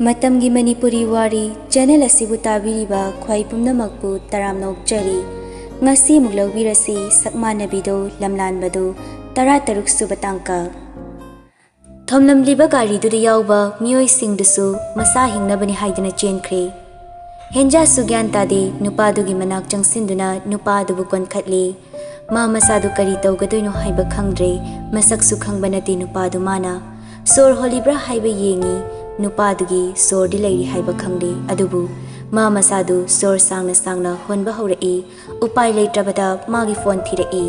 Matamgi Manipuri Wari channel asibu tabiriba khwai pumnamakpu taramnokjari ngasi muglawbirasi Sakmannabido Lamlanbado 13 suba tangka thomlamliba gari du yawba miyoi singdusu masa hingnabani haidana chenkhre henja sugyan tade nupadu gi manak changsinduna nupadu bu konkhatli ma masadu kari tawgadoino haiba khangdre masak su khangbanati nupadu mana sor holibra haiba yengi nupadugi sor di lairi haiba khangli adubu ma masadu sor sangna honba horai upai leitrabada magi phone thirei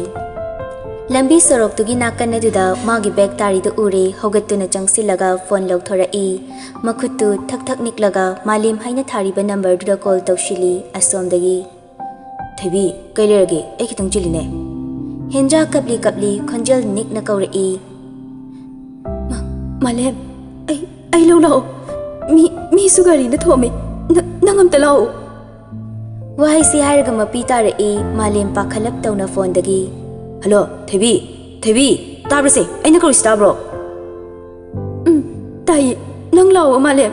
lambi sorok tugi nakan aduda magi bag tari du ure hogatuna changsilaga phone lawthorai makhutu thak thak niklaga malim haina thariba number du call tawshili asomdagi thebi kailerage ai khitang chiline henja kapli khonjal nikna kaurai Malem, ai lo mi sugari na thome nangam talao wahai si hairaga mapi tarai malem pakhalap tawna phone dagi hello thebi tabrase aina ko stabro tai nang lao malem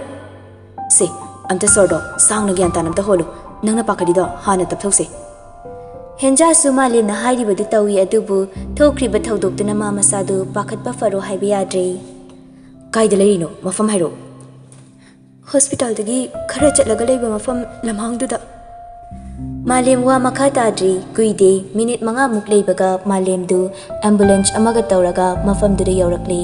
se amta sordo sangna gyan tanam ta holo nangna pakadi do hana tapthose henja su malem na hairi badu tawi adubu thokri ba thodok tuna mama sadu pakhatpa faro haiba yadre kaida leino mafam hairo hospital dagi khara chatlaga leiba mafam lamhangduda malem wa makha tadri kuide minute manga muk leibaga malem du ambulance amaga tawraga mafam du yaurakli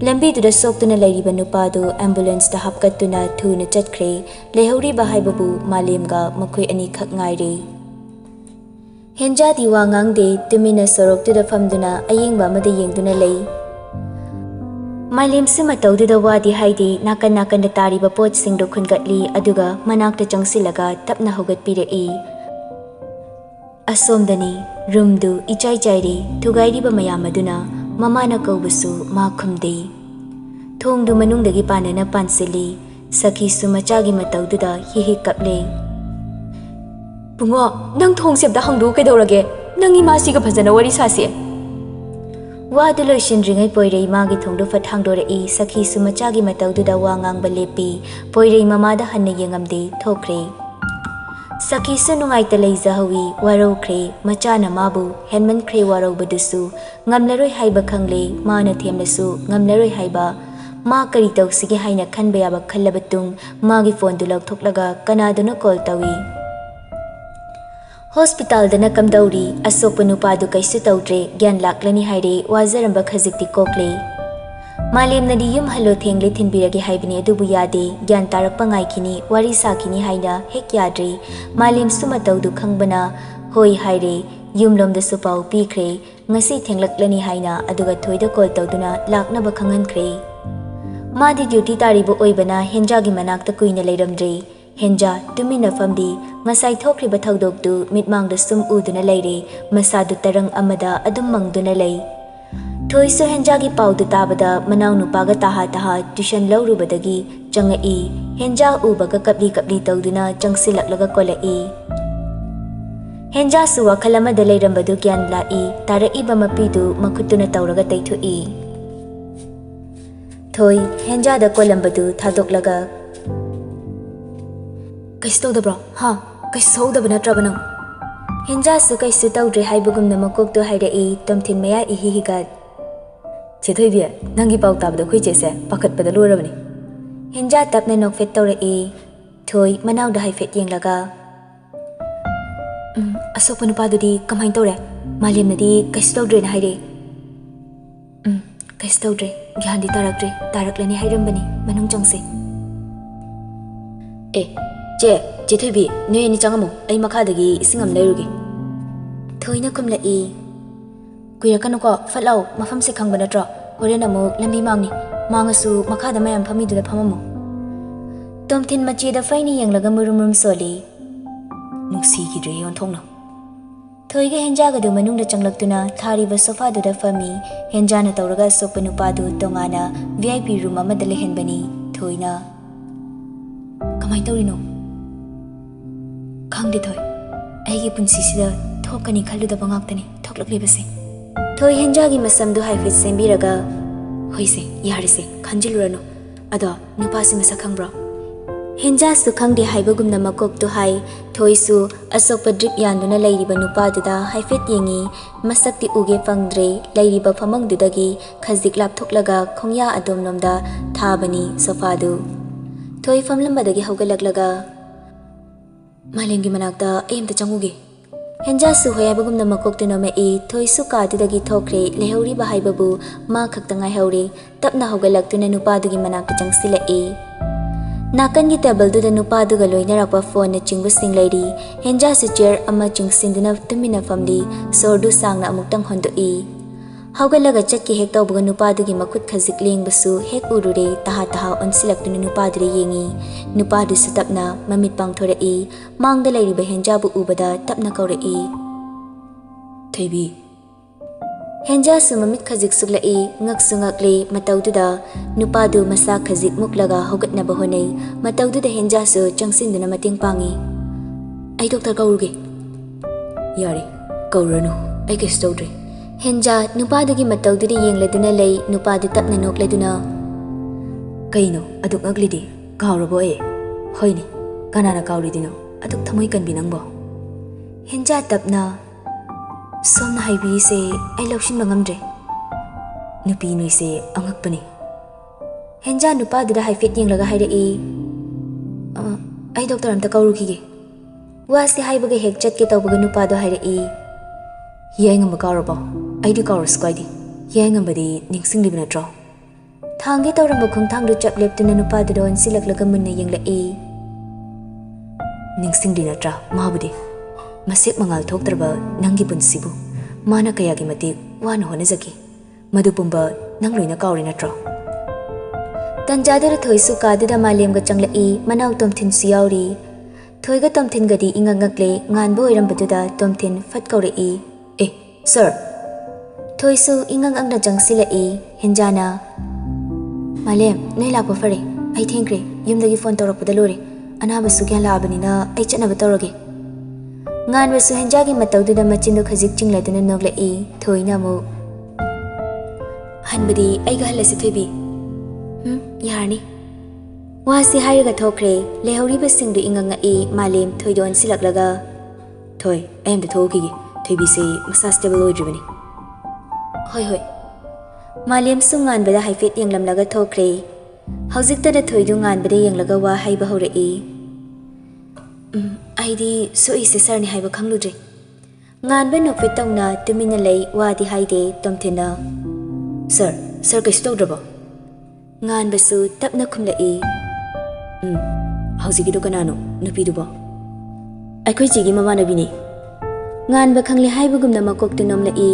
lambi du da soktuna leiriba nupa du ambulance da hapkatuna thuna chatkhre lehori ba haibabu malem ga makhoi ani khak ngaire henja di wa ngangde tumina sorok tu da famduna ayengba amada yengduna lei Malim sima tawduda wadi haidi nakan da tariba pot singdo khungatli aduga manakta changsilaga tapna hogatpirei asomdani roomdu ichai thugairiba mayam aduna mamana kaubusu ma khumde thongdu manungdagi panana pansili sakhi sumachagi matawduda hi kaple bungo nang thong sepda hangdu kaidorage nangi masi ga phajana wari sase Wadu loishin ringai poirei magi thongdu fat hangdorei sakhi sumachagi matawduda wangang balepi poirei mamada hanna yengamde thokre sakhi su nungai talei zahawi warokre machana mabu henman kre warau badusu ngamlaroi haiba khangle mana themlasu ngamlaroi haiba ma kari tawsige haina khanba yaba khallabatung magi phone du lakthoklaga kanaduna call tawi Hospital dana kamdauri asokpa nupadu kaisu tawdre gyan laklani haire wazaramba khazikti kokle malem nadi yum halo thengle thinbirage haibini adubu yade gyan tarakpa ngaikini wari sakini haina hek yadre malem suma tawdu khangbana hoi haire yumlom da supau pikre ngasi thenglaklani haina aduga thoida call tawduna laknaba khangankhre madi duty taribu oibana henjagi manakta kuina leiramdre henja tumina famdi ngasai thokriba thodoktu mitmangda sum uduna leire masadu tarang amada adum mangduna lei thoisu henjagi paudu tabada manaw nupaga taha tuition lawrubadagi changai henja ubaga kapli tawduna changsilaklaga kolai henja suwa khalamada leirambadu gyan lai taraiba mapidu makhutuna tawraga taithui thoi henja da kolambadu thadoklaga Kaisu tawdabro ha kaisu sawdaba natrabana henja su kaisu tawdre haibugumna makokto hairei tomthin maya ihihigat chethoibi nangi pau tabada khoi chese pakhatpada lorabani henja tapna nokfet tawrei thoi manaw da haifet yenglaga asokpa nupadudi kamain tawre malemnadi kaisu tawdre na haire kaisu tawdre gyandi taraklani hairambani manung changse che thoibi noy ni changamu ai makhadagi isingam leirugi thoina kumlai kuirakanu ko fatlau mafam se khangbana tro horena mu lambi mangni mangasu makhada mayam phamiduda phamamu tomthin machi da faini yanglaga murum soli nuksi gi dre yon thongna thoiga henja ga du manung da changlaktuna thariba sofa du da fami henja na tawraga sopanu padu tongana VIP room amada lehenbani thoina kamai tawrino khangde thoi aigi punsi sida thokani khaludaba ngaktani thoklaklibase thoi henjagi masamdu haifit sembiraga hoise yarise khanjilurano ado nupasi masa khangbro Henjasu khangde haibagumna makoktu hai thoisu asokpa drip yanduna leiriba nupaduda haifet yengi masakti uge fangdre leiriba famangdudagi khazik lapthoklaga khongya adomnomda thabani sofadu thoi famlambadagi haugalaglaga malengi manakta aimta changuge Henjasu hoyabagumna makoktu nome e thoisu kadudagi thokre lehauri ba haibabu ma khaktangai hauri tapna haugalaktuna nupadugi manakta changsila e Nakan gi table du da nupa du ga loinarapa phone na chingba singlairi henja su chair ama chingsinduna tumina famli sordu sangna amuktang hondo e haugalaga chakki hek tawbuga nupa du gi makut khazik lengbasu hek urure taha onsilaktuna nupa du yengi nupa du su tapna mamit pangthora e mangda lairi ba henja bu ubada tapna kaura e thaibi Henja su mamit khazik sugla e ngak sungakle mataududa nupadu masa khazik muklaga hogatna bahonei mataududa henja su changsinduna mating pangi ai doctor kauruge yari kauranu ai ke stodre henja nupadu gi mataududa yengleduna lei nupadu tapna nokleduna kaino aduk aglidi kaurabo e hoini kanana kauridino aduk thamoi kanbinangbo henja tapna Somna haibi se ai laushin mangamdre nupi nui se angakpani henja nupa dida haifet yenglaga haire e ai doctor amta kaurukhige wa se haibaga hek chatke tawbaga nupa do haire e yengamba kauraba ai di kaurus kwaidi yengamba di ningsinglib natro thange tawramba khungthang du chapleptuna nupa do onsilaklaga munna yengla e ningsingli natra mahabudi Masik mangal thoktraba nangi punsibu mana kayagi mati wana honajaki madu pumba nangloina kauri natro tanjadara thoisu kadida malemga changla e manaw tomthin siyauri thoiga tomthin gadi ingangakle nganbo irambaduda tomthin fat kauri e sir thoisu ingangangna changsila e henjana malem nei lakwa fare ai thengkre yumdagi phone torakpada lore anaba su gyan labanina ai chanaba torage Ngan wasu henjagi mataududa machindu khazik chingladuna nogla e thoina mu hanbadi aiga halasi thoibi yarni wasi hairaga thokre lehauri basingdu inganga e malem thoidon silaklaga thoi aim da thokigi thoibi se masa stable oidribani hoi malem su ngan bada haifet yenglamlaga thokre haujikta da thoidu ngan bada yenglaga wa haiba hore e Aidi so is a sarni haiba kangludre. Ngan ba no fitong na tumina lay wadi haide tomtina. Sir kasto drabo. Ngan ba su tap na kumla e. Hausi gido kanano nupi dubo. Ay koy chigi mama na bini. Ngan ba kangli haiba gumna makok tunom la e.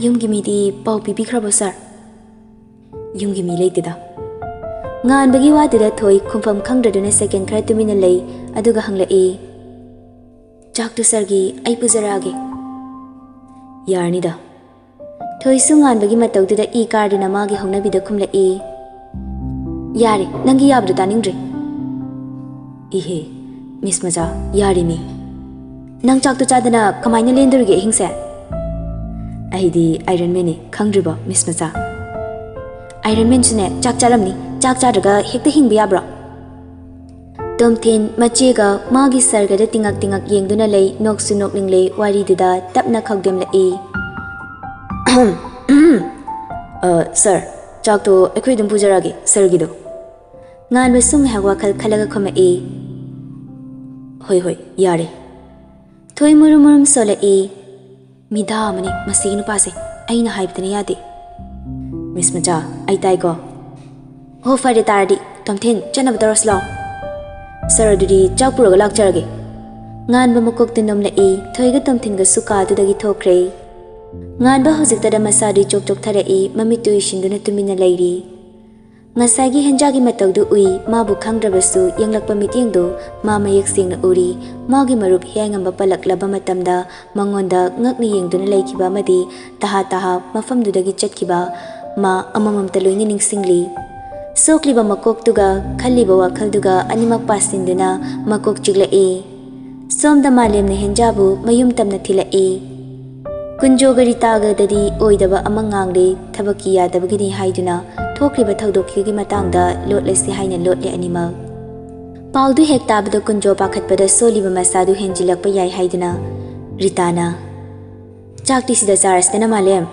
Yung gimi di pau pipi krabo sir. Yung gimi lay tida. Ngan bagi wadida thoi khumpham khangdraduna second khara tumina lay aduga hangla e chak tu sargi ai puzarage yarnida thoi su ngan bagi mataududa e cardina magi hongna bida khumla e yare nangi yabdu taningdre ihe miss maja yari mi nang chak tu chadana kamaina lendurge hingse aidi iron man ni khangdriba miss maja iron man sune chak charamni chak chadaga hekta hingbi yabra Tomthin machiga magi sargada tingak yengduna lay noksu nokningle wari duda tapna khagdem la e sir chak to ekhui dum pujarage sir gido ngan besung ha wakhal khalaga khoma e hoi yare thoi murum sola e mida mani masinu pase aina haibtane yade miss macha ai tai go ho fare taradi tomthin chanab doroslo Sir adudi chakpuraga lakcharage ngan ba makok tinom la e thoiga tomthin ga suka dudagi thokre ngan ba hojikta da masadi chok thare e mamitu ishinduna tumina lairi ngasagi henjagi matawdu ui mabu khangdrabasu yanglakpa mityengdo ma mayek singna uri magi marup hengamba palaklaba matamda mangonda ngakni yengduna laikhiba madi taha mafamdudagi chatkiba ma amamamta loina ningsingli Sokliba makok tuga khaliba wakhalduga animak pasinduna makok chigla e somda malem ne henjabu mayum tamna thila e kunjo gari taga dadi oidaba amangangre thabaki yadabagini haiduna thokriba thaudokhi matangda lotlesi haina lotle animal Paudu hek tabada kunjo pakhatpada soliba masadu henjilakpa yai haiduna Ritana Chakti sida charastana malem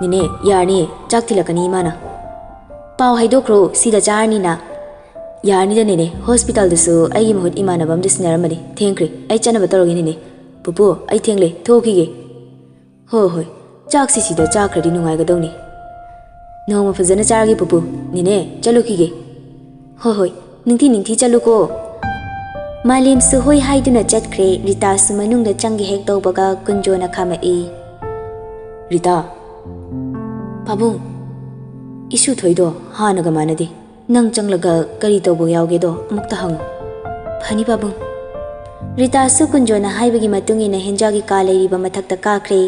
Nine yarni chakti lakani mana Pau haidokro sida charni na Yarni da nene hospital dasu ai mahut imanabam disnaramani thengkri ai chanaba torogi nene Pupu ai thengle thoki ge Ho hoi chak si sida chakradi nungai ga dongni Noma fazana charagi pupu nene chaluki ge Ho hoi ningthi chaluko Malim su hoi haiduna chatkre Rita su manungda changi hek tawbaga kunjona khamai Rita Pabung Isu thoido hanaga manadi Nang changlaga kari tawbo yawge do mukta hang Phani Pabung Rita su kunjona haibagi matungina henjagi ka leiriba mathakta kakre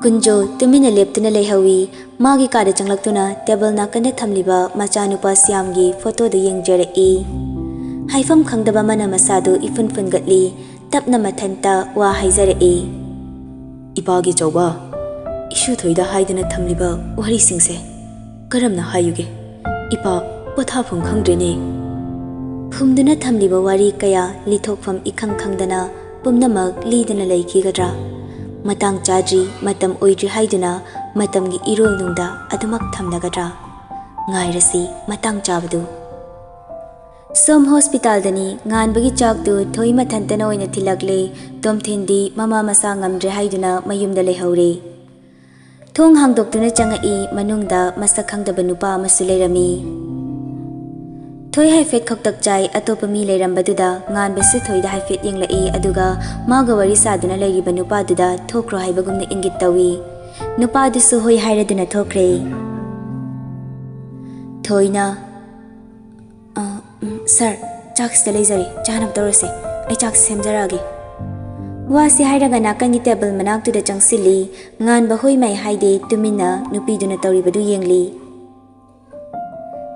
Kunjo tumina leptuna lehawi magi kada changlaktuna table nakanda thamliba machanupa Siamgi photo da yengjare Haifam khangdaba mana masadu ifun fungatli tapna mathanta wa haizare Ipagi chawba Isu thoida haidana thamliba wari singse karamna hayuge Ipa pothafum khangdrene Phumduna thamliba wari kaya lithokfam ikhang khangdana pumnamak lidana laikigadra Matang chadri matam oidri haiduna matamgi irol nungda adumak thamnagadra ngairasi matang chabadu Som hospital dani nganbagi chakdu thoi mathantana oina thilagle tomthendi mama masa ngamdre haiduna mayumda lehaure Thong hangdoktuna changai manungda masak khangdaba nupa amasu leirami Thoi haifet khoktak chai atopa mi leirambaduda nganbasu thoida haifet yenglai aduga maga wari saduna leiriba nupa duda thokro haibagumna ingit tawi nupa dusu hoi hairaduna thokre Thoina Sir chaks leizari chanam torose ai chaks semjarage Wasi hairaga nakangi table manaktu da changsili ngan bahoi mai haide tumina nupi duna tawribadu yengli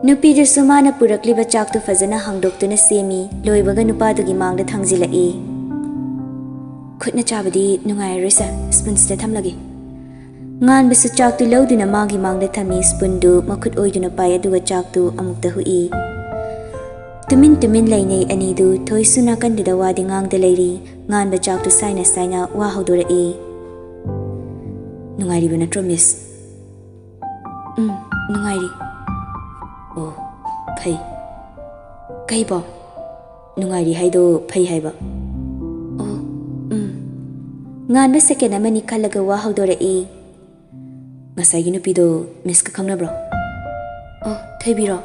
Nupi du sumana purakliba chaktu fazana hangdoktuna semi loibaga nupa dugi mangda thangjilai Khutna chabadi nungai risa spoons da thamlagi Ngan basu chaktu loduna magi mangda thami spoon du makhut oiduna pai aduga chaktu amukta hui Tumin lainay anidu thoi suna kandida wadi ngangda leiri ngan ba chaktu saina wa haudorai Nungairi ba natro miss Nungairi Oh phai Kai ba Nungairi haido phai haiba Oh Ngan ba second amani khalaga wa haudorai Ngasai gi nupido miss ka khangnabro Oh thaibiro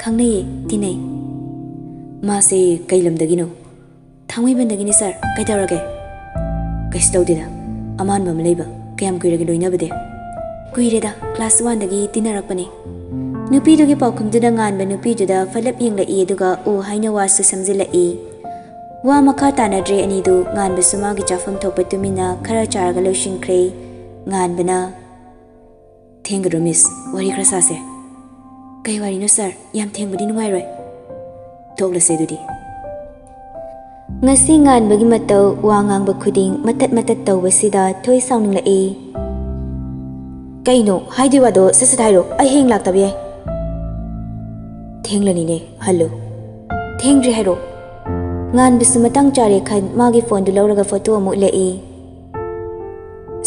khangnaye tinai Mase kailamdagino Thangwibandagini sir kaitawrage Kaistawdida aman bam leiba kayam kuirage loinabade Kuireda class 1 dagi tinarakpani Nupi dugi paukhumduda nganba nupi duda falap yenglai aduga o haina wasu samjilai Wa makha tanadre anidu nganba sumagi chafam thokpa tumina khara charaga loishinkre nganbana Thengro miss wari krasase Kai wari no sir yam thengbadi nungairoi Toglase dudi Ngasi nganbagi mataw wa ngangba khuding matat tawbasida thoi sawninglae Kaino haidi wado sasathairo ai heng laktabi Thenglani ne hallo Thengri hairo Ngan bisu matang chare khan magi phone du lawraga photo amu lei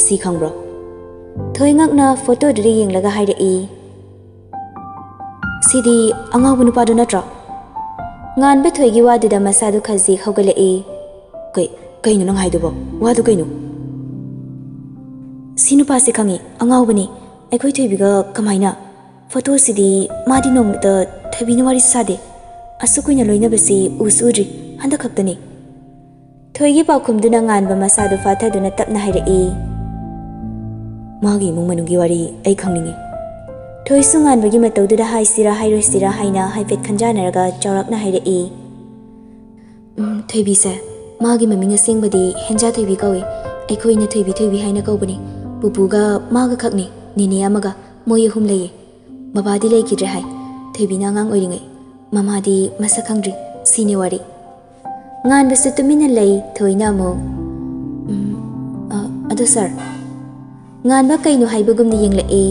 Si khangbro Thoi ngakna photo dri yenglaga hairei Sidi angabu nupa do natra Ngan ba thoigi waduda masadu khazi haugalai Kaino nang haidubo wadu kaino Sinu pasi khangi angawbani aikoi thoibiga kamaina photo sidi madi nomta thabina wari sade asukuina loinabasi usudri handa khaktani Thoigi paukhumduna nganba masadu fathaduna tapna hairei Magi mungmanugi wari ai khangningi Thoi sungan bagi matawduda haisira hairoisira haina haifet khanjanaraga chawrakna hairei Thoibi sa magi maminga sengbadi henja thoibi kawi aikoina thoibi haina kawbani pupuga maga khakni nini amaga moy hum leye babadi leikidre hai thoibina ngang oiringai mamadi masa khangdri sine wari ngan basu tumina lei thoina mo ado sir ngan ba kaino haibagumni yenglai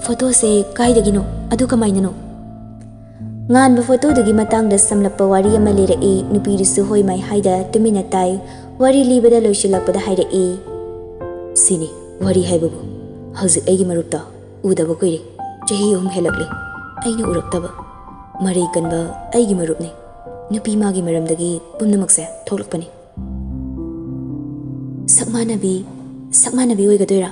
photo se kaidagino adu kamainano ngan ba photo dugi matang da samlappa wari ama lera e nupi risu hoi mai haida tumina tai wari libada loisilakpada haida e sini wari haibabu hauzik aigi marupta udaba koire chahi helakle aina uraktaba marai kanba aigi marupne nupi magi maramdagi pumnamakse thoklakpani Sakmannabi oigadoira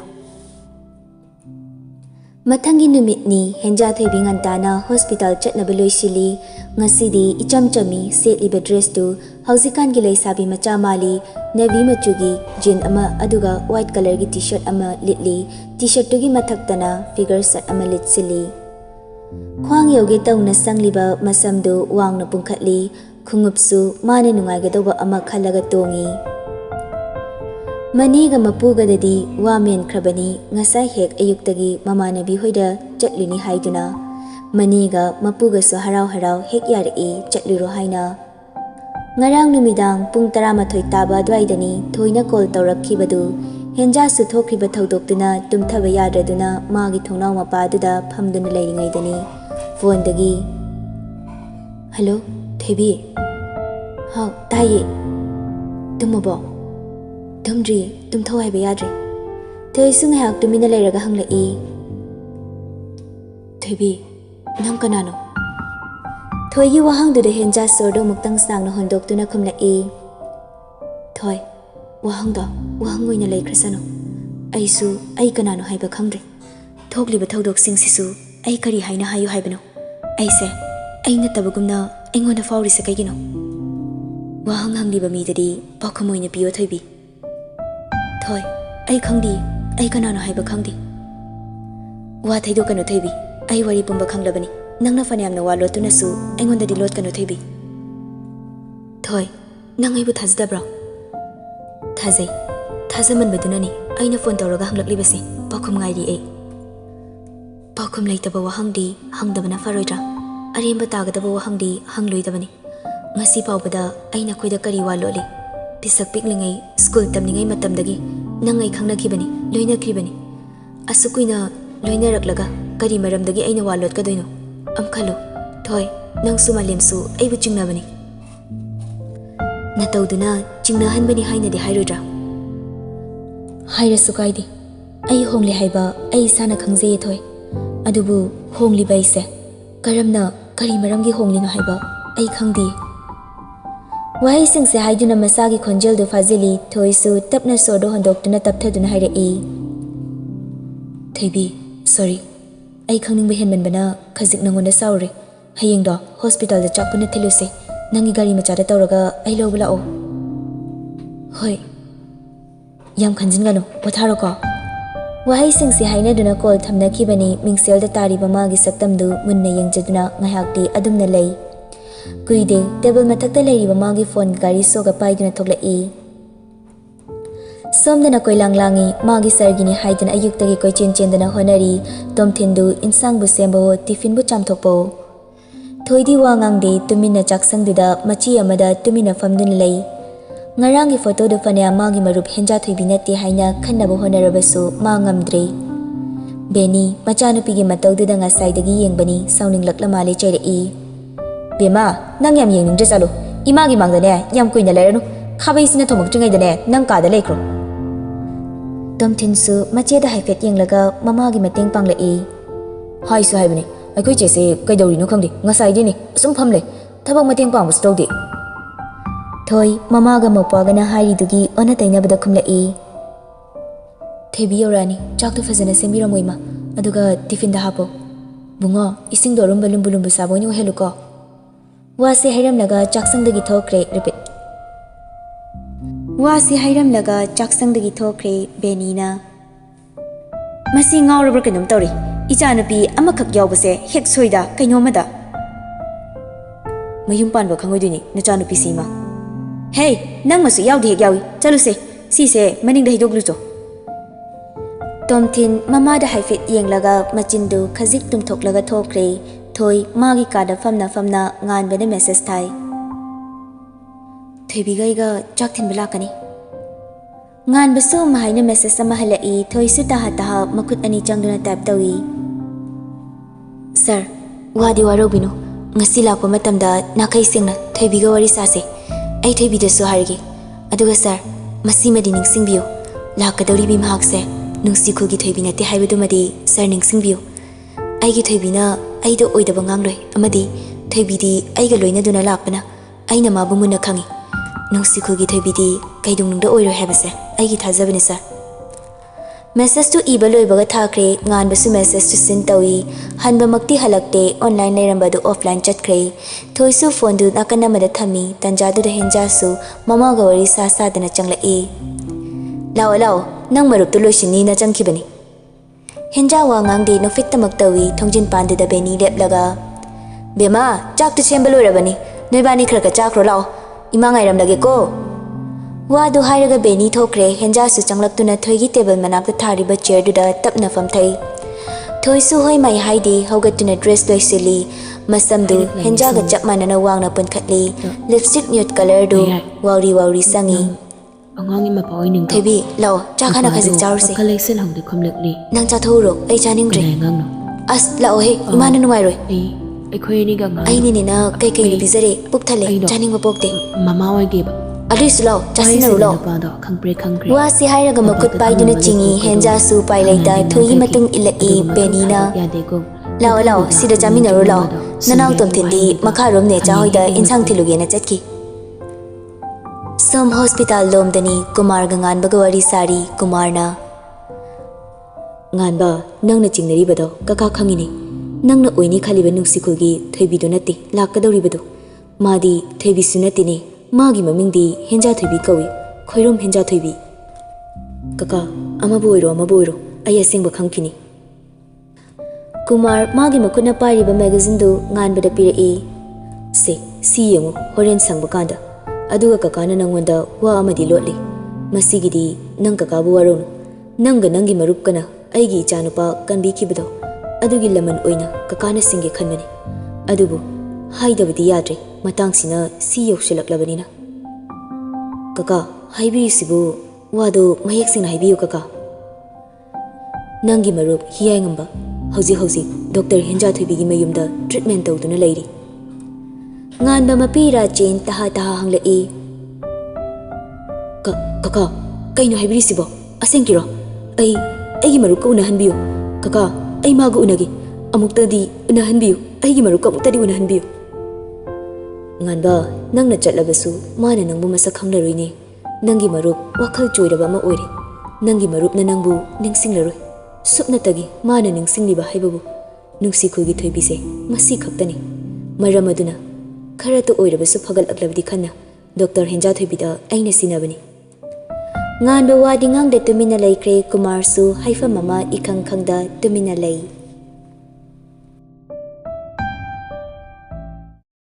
Matamgi numitni henja thaibi ngantana hospital chatnaba loisili ngasidi ichamchami setliba dress tu hauzikan gi leisabi macha mali navy machugi jean ama aduga white color gi t-shirt ama litli t-shirt tugi mathaktana figure set ama litsili khwang yoge tawna sangliba masamdu wangna pungkhatli khungupsu mane nungaigadoba ama khalaga tongi Maniga mapugadadi wamen krabani ngasai hek ayuktagi mamanabi hoida chatluni haiduna maniga mapuga so harau hek yari chatluro haina ngarang numidang pung 13 taba dwaidani thoina call tawrakhibadu henja su thokriba thaudokduna tumthaba yadraduna magi thongnaw mapaduda phamduna leiringaidani phone dagi hello thebi ha taye tumabo Tumdri, tumthoi bayadri. Thoi sung hak tumina leiraga hangla e. Thoibi, nang kanano. Thoi yi wahang du de henja sordo muktang sang na hondok tuna khumla e. Thoi, wahang ngoina leikrasano. Ai kanano haiba khangdri. Thokliba thodok sing sisu ai kari haina hayu haibano. Ai na tabagumna engona fauri sa kaigino. Wahang hangliba midadi pakhamoina piyo thoibi. Thoi, ai khangdi, ai kanano haiba khangdi. Wa thaido kanu thaibi, ai wari pumba khanglabani. Nangna fanyamna wa lotuna su, aingonda di lot kanu thaibi. Thoi, nang aibu thajadabra. Thajai, thajaman badunani, aina phone tawraga hanglaklibasi, pakhum ngairi ai. Pakhum laitaba wa hangdi, hangdabana faroidra. Aremba tagadaba wa hangdi, hangloidabani. Ngasi paubada aina khoida kari wa loli. Pisak piklingai school tamningai matamdagi nangai khangnakhibani loinakribani asukuina loinaraklaga kari maramdagi aina walot kadoino amkhalo thoi nang sumalemsu aibu chingnabani natawduna chingnahanbani hainadi hairodra hairasu kaidi ai hongli haiba ai sana khangje thoi adubu hongli baise karamna kari maramgi honglino haiba ai khangdi Wahai singse haiduna masagi khonjel do fazili thoisu tapna sordo hondoktuna tapthaduna haira e Thaibi sorry ai khangning be henman bana khazik nangonda saure hayeng do hospital da chakpuna theluse nangi gari macha da tawraga ai lobula o Hoi yam khanjin gano potharo ko Wahai singse haina duna call thamna khibani mingsel da tari bama gi saktam du munna yengjaduna ngahakti adumna lei Kuide table matakta leiriba magi phone gari soga paiduna thoklai Somdana koilanglangi magi sargini haidana ayuktagi koichen chendana honari tomthindu insangbu sembo tifinbu chamthokpo Thoidi wangangde tumina chaksangduda machi amada tumina famdun lei Ngarangi photo du fanya magi marup henja thoibi nate haina khannabu honarabasu ma ngamdre Beni machanupigi matawduda ngasaidagi yengbani sauninglaklak male chairei Bema, nang yam yeng ningje salo. Imagi mangdane yam kuina leranu. Khabai sina thomok chingai dane nang ka da lekro. Tomthinsu mache da haifet yenglaga mamagi mateng pangla e. Hai su haibani. Ai koi chese kai dauri no khangdi. Ngasai di ni sum phamle. Thabak mateng pang bus tawdi. Thoi mamaga mopaga na hairi dugi ona taina bada khumla e. Thebi yorani chak tu fazana sembira moima. Aduga tiffin da hapo. Bunga ising do rumba lumbu saboni o heluko. Wasi hairam laga chaksang dagi thokre repeat Wasi hairam laga chaksang dagi thokre benina Masi ngawrabra kanum tawri ichanupi amakhak yawbase hek soida kainomada Mayum panba khangoiduni nachanupi sima Hey nang masu yawdi hek yawi chaluse sise maning da hidoglucho Tomthin mama da haifet yenglaga machindu khazik tumthoklaga thokre Thoi magi kada famna ngan bene message thai Thoi gaiga chaktin belakani ngan baso mahaina message sama halai thoi su taha makut ani changduna type tawi Sir wadi waro bino ngasi lakpa matamda nakai singna thoibiga wari sase ai thoibidasu hargi aduga sir masimadi ningsingbiyo lakadori bi mahakse nungsikhugi thoibi nate haibadumadi sir ningsingbiyo aigi thoibina aido oidaba ngangloi amadi thoibidi aiga loina duna lakpana aina mabu munna khangi nungsikhugi thoibidi kaidungnungda oiro habase aigi thajabani sir message to iba loibaga thakre nganbasu message to send tawi hanba makti halakte online leirambadu offline chatkre thoisu phone du nakana mada thami tanjadu da henjasu mama ga wari sa sadana changla e lao lao nang marup tu loisini na changkibani henja wa ngangde no fit tamak tawi thongjin pande da beni leplaga bema chak tu chemba loirabani noibani khara ka chakro lao ima ngairam lage ko wadu hairaga beni thokre henja su changlaptuna thoigi table manakta thariba chair du da tapna famthai thoisu hoi mai haidi hogatuna dress loisili masamdu henja ga chapmanana wangna pankhatli lipstick nude color du wari wari sangi angangi ma pawai ning thebi law cha khana khajik charse collection hangde khomlekli nang cha thoro ai chaning re ngangno as law he imana nungai roi ai khoi ni ga ngang ai ni na kai kai bizare puk thale chaning ma pokte mama wai ge ba alisu law chasina law khangpre wa si hairaga makut pai duna chingi henja su pai laita thogi matung ila e benina yade ko law law sida jamina ro law nanaw tom thindi makharom ne cha hoida insang thiluge na chatki some hospital lomdani kumar gangan bagawari sari kumarna nganba nangna chingnari bado kaka khangini nangna oini khali ba nungsikhugi thoibi do nati lakadori bado madi thoibi sunati ni magi mamingdi henja thoibi kawi khoirom henja thoibi kaka ama boiro ai asengba khangkini kumar magi makuna pari ba magazine do ngan bada pira e se si yengu horen sangba kanda aduga kakana nangwanda wa amadi lotli masigidi nang kaka bu waron nanga nangi marup kana aigi chanupa kanbi kibado adugi laman oina kakana singe khanmani adubu haidabadi yadre matangsina si yokshilaklabanina kaka haibi sibu wado mayek singna haibiyo kaka nangi marup hiyai ngamba hauji doctor henja thoibigi mayumda treatment tawduna leiri nganba mapira chen taha hangla e kaka kaino haibiri sibo asenkiro ai marup ka unahanbiyo kaka ai magu unagi amuktadi unahanbiyo aigi marup ka amuktadi unahanbiyo nganba nangna chatlabasu mana nangbu masak khanglaroine nangi marup wakhal choiraba ma oire nangi marup na nangbu ningsinglaroi supnatagi mana ningsingliba haibabu nungsikhugi thoibise masi khaktani maramaduna kharatu oirabasu phagal aklabdi khanna doctor henja thoibida aina sinabani nganba wadi ngangde tumina laikre kumar su haifa mama ikhang khangda tumina lai